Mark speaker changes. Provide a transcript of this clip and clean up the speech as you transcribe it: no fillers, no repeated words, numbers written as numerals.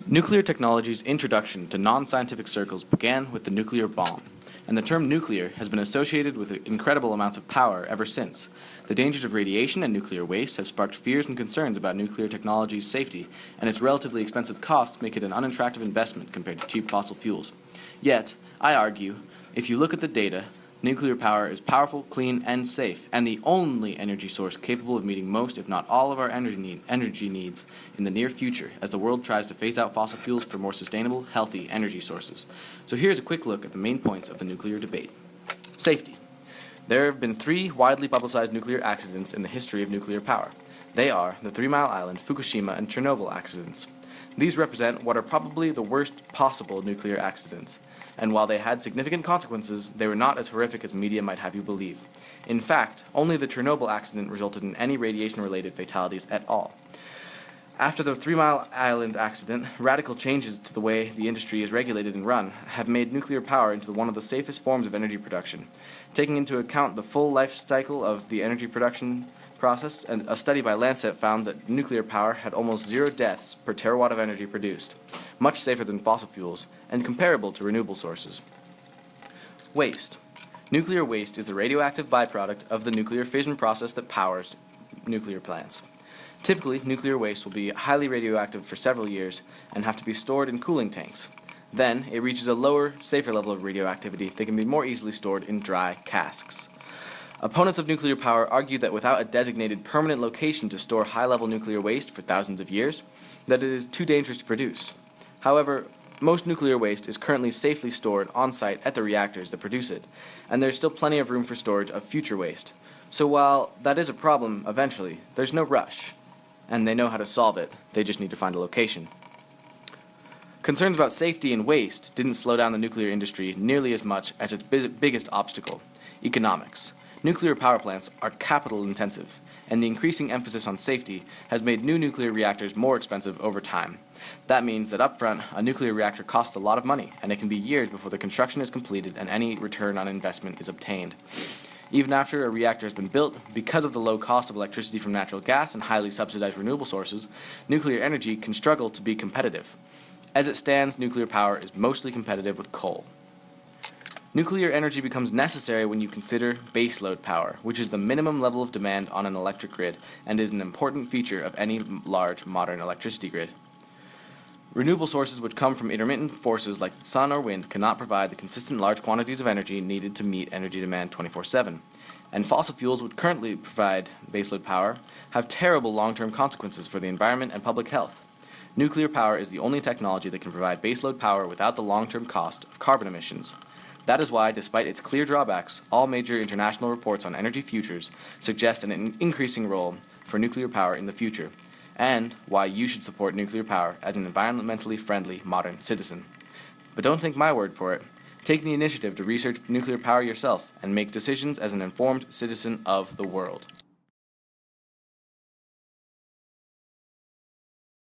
Speaker 1: Nuclear technology's introduction to non-scientific circles began with the nuclear bomb, and the term nuclear has been associated with incredible amounts of power ever since. The dangers of radiation and nuclear waste have sparked fears and concerns about nuclear technology's safety, and its relatively expensive costs make it an unattractive investment compared to cheap fossil fuels. Yet, I argue, if you look at the data, nuclear power is powerful, clean, and safe, and the only energy source capable of meeting most, if not all, of our energy needs in the near future as the world tries to phase out fossil fuels for more sustainable, healthy energy sources. So here's a quick look at the main points of the nuclear debate. Safety. There have been 3 widely publicized nuclear accidents in the history of nuclear power. They are the 3 Mile Island, Fukushima, and Chernobyl accidents. These represent what are probably the worst possible nuclear accidents, and while they had significant consequences, they were not as horrific as media might have you believe. In fact, only the Chernobyl accident resulted in any radiation-related fatalities at all. After the 3 Mile Island accident, radical changes to the way the industry is regulated and run have made nuclear power into one of the safest forms of energy production. Taking into account the full life cycle of the energy production process, and a study by Lancet found that nuclear power had almost 0 deaths per terawatt of energy produced, much safer than fossil fuels, and comparable to renewable sources. Waste. Nuclear waste is the radioactive byproduct of the nuclear fission process that powers nuclear plants. Typically, nuclear waste will be highly radioactive for several years and have to be stored in cooling tanks. Then, it reaches a lower, safer level of radioactivity that can be more easily stored in dry casks. Opponents of nuclear power argue that without a designated permanent location to store high-level nuclear waste for thousands of years, that it is too dangerous to produce. However, most nuclear waste is currently safely stored on-site at the reactors that produce it, and there's still plenty of room for storage of future waste. So while that is a problem eventually, there's no rush, and they know how to solve it, they just need to find a location. Concerns about safety and waste didn't slow down the nuclear industry nearly as much as its biggest obstacle: economics. Nuclear power plants are capital intensive, and the increasing emphasis on safety has made new nuclear reactors more expensive over time. That means that upfront, a nuclear reactor costs a lot of money, and it can be years before the construction is completed and any return on investment is obtained. Even after a reactor has been built, because of the low cost of electricity from natural gas and highly subsidized renewable sources, nuclear energy can struggle to be competitive. As it stands, nuclear power is mostly competitive with coal. Nuclear energy becomes necessary when you consider baseload power, which is the minimum level of demand on an electric grid and is an important feature of any large modern electricity grid. Renewable sources which come from intermittent forces like the sun or wind cannot provide the consistent large quantities of energy needed to meet energy demand 24/7. And fossil fuels, which currently provide baseload power, have terrible long-term consequences for the environment and public health. Nuclear power is the only technology that can provide baseload power without the long-term cost of carbon emissions. That is why, despite its clear drawbacks, all major international reports on energy futures suggest an increasing role for nuclear power in the future, and why you should support nuclear power as an environmentally friendly modern citizen. But don't take my word for it. Take the initiative to research nuclear power yourself and make decisions as an informed citizen of the world.